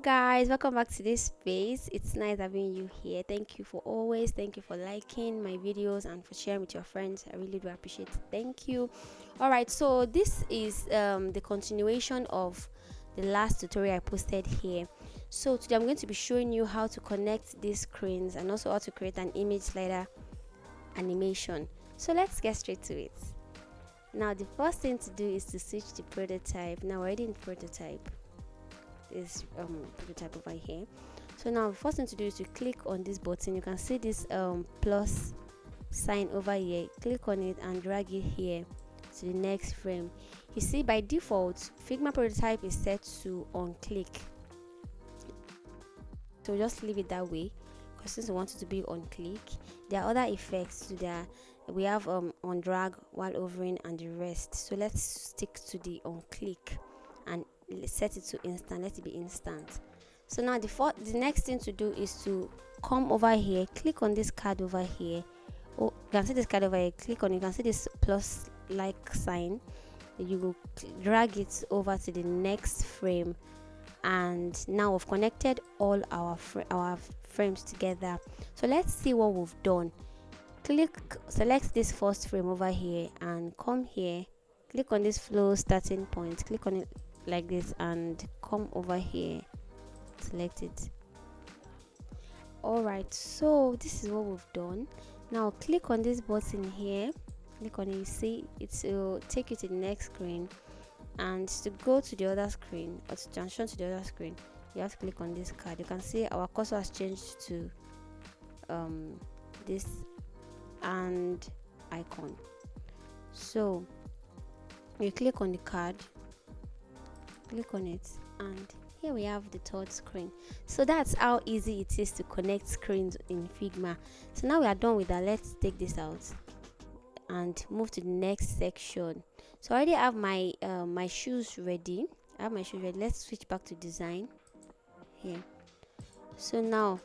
guys, welcome back to this space. It's nice having you here. Thank you for liking my videos and for sharing with your friends. I really do appreciate it. Thank you. All right, so this is the continuation of the last tutorial I posted here. So today I'm going to be showing you how to connect these screens and also how to create an image slider animation. So let's get straight to it. Now the first thing to do is to switch to prototype. Now we're already in prototype. Is prototype over here. So now the first thing to do is to click on this button. You can see this plus sign over here. Click on it and drag it here to the next frame. You see, by default Figma prototype is set to on click, so just leave it that way, because since we want it to be on click. There are other effects to that. We have on drag while hovering and the rest, so let's stick to the on click and set it to instant. Let it be instant. So now the next thing to do is to come over here, click on this card over here. Oh, you can see this card over here. Click on it. You can see this plus like sign. You will drag it over to the next frame, and now we've connected all our frames together. So let's see what we've done. Select this first frame over here and come here. Click on this flow starting point. Click on it like this and come over here, select it. Alright, so this is what we've done. Now click on this button here, click on it. You see it will take you to the next screen, and to go to the other screen or to transition to the other screen, you have to click on this card. You can see our cursor has changed to this and icon. So you click on the card, click on it, and here we have the third screen. So that's how easy it is to connect screens in Figma. So now we are done with that. Let's take this out and move to the next section. So I already have my my shoes ready. Let's switch back to design here. So now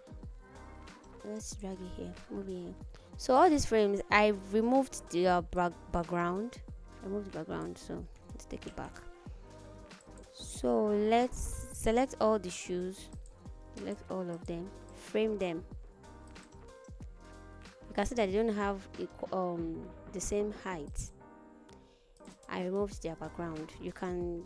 let's drag it here, move it here. So all these frames, I removed the background. So let's take it back. So let's select all the shoes, select all of them, frame them. You can see that they don't have the same height. I removed their background. You can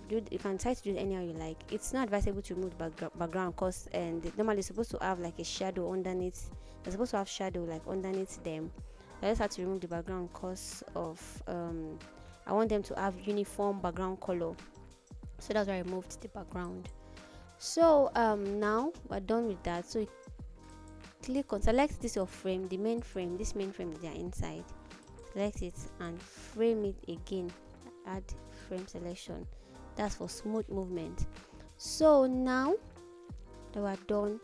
try to do it anyhow you like. It's not advisable to remove the background because normally supposed to have like a shadow underneath. They're supposed to have shadow like underneath them. I just had to remove the background because of I want them to have uniform background color. So that's why I removed the background. So now we're done with that. So select this your frame, the main frame, this main frame they are inside. Select it and frame it again. Add frame selection. That's for smooth movement. So now that we're done,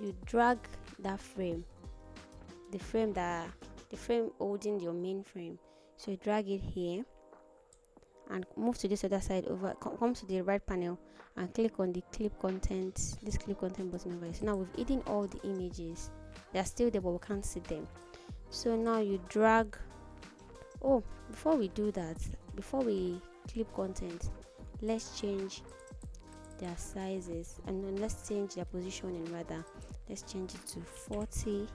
you drag that frame, the frame holding your main frame. So you drag it here and move to this other side over. Come to the right panel and click on the clip content. This clip content button over here. So now we've hidden all the images. They are still there, but we can't see them. So now you drag. Oh, before we do that, before we clip content, let's change their sizes, and then let's change their positioning rather. Let's change it to 40.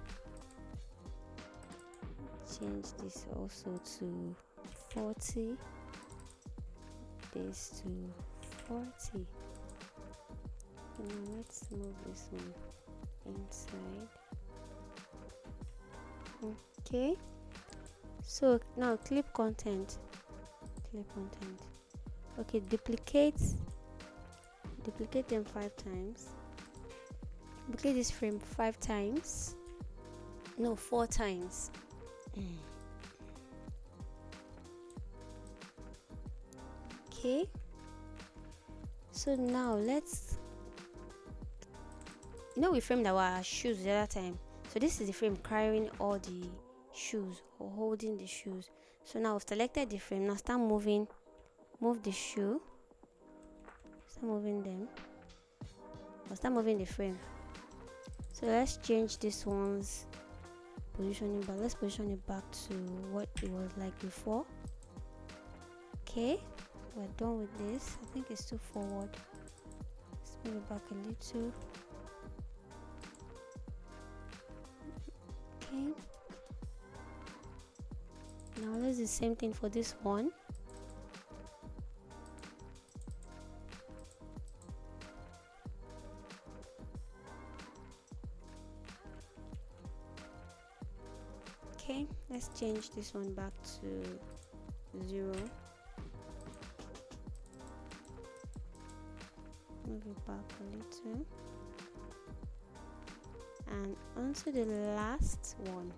Change this also to 40. This to 40. Now let's move this one inside. Okay, so now clip content. Okay, duplicate them 5 times. Duplicate this frame 5 times, no, 4 times. Okay, so now we framed our shoes the other time. So this is the frame carrying all the shoes or holding the shoes. So now we've selected the frame. Now move the shoe, start moving them, or start moving the frame. So let's change this one's positioning back. Let's position it back to what it was like before. Okay, we're done with this. I think it's too forward. Let's Move it back a little. Okay, now let's do the same thing for this one. Okay, let's change this one back to 0. Move it back a little, and onto the last one.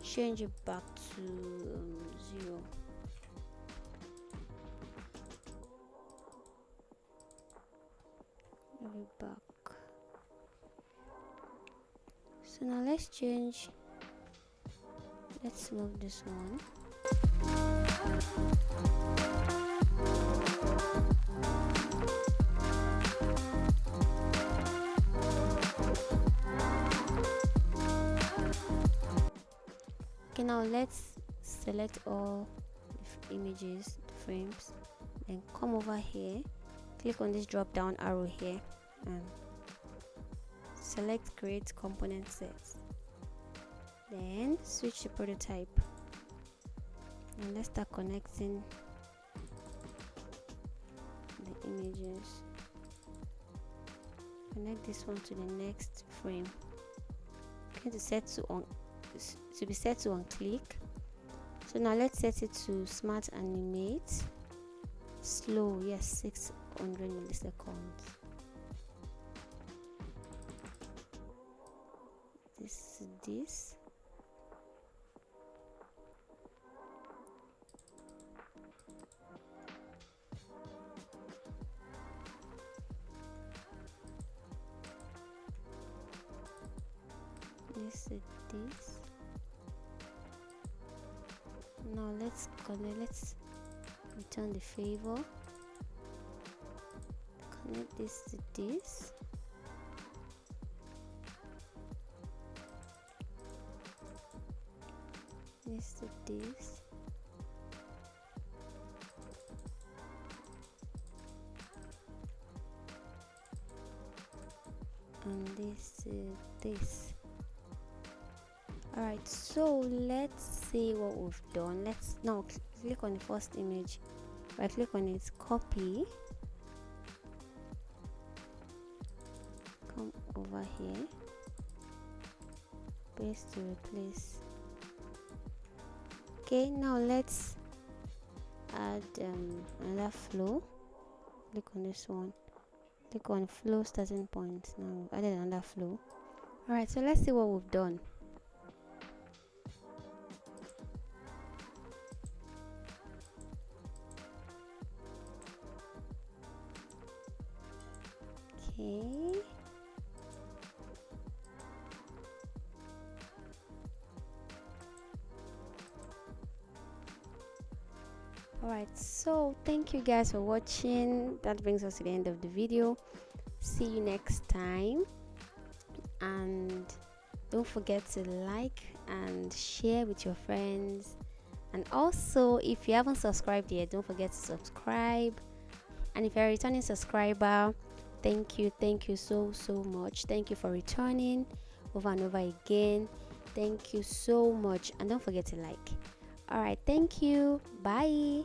Change it back to 0. Move it back. So now let's move this one. Okay, now let's select all the images, the frames, then come over here, click on this drop down arrow here and select create component sets, then switch to prototype, and let's start connecting the images. Connect this one to the next frame. Okay, to be set to on click. So now let's set it to smart animate slow, yes, 600 milliseconds. This this. Now let's return the favor. Connect this to this. This to this. And this to this. Alright, so let's see what we've done. Let's now click on the first image, right click on it, copy, come over here, paste to replace. Okay, now let's add another flow. Click on this one, click on flow starting point. Now we've added another flow. Alright, so let's see what we've done. Okay, alright, so thank you guys for watching. That brings us to the end of the video. See you next time, and don't forget to like and share with your friends, and also if you haven't subscribed yet, don't forget to subscribe. And if you're a returning subscriber, thank you so much. Thank you for returning over and over again. Thank you so much, and don't forget to like. All right, thank you, bye.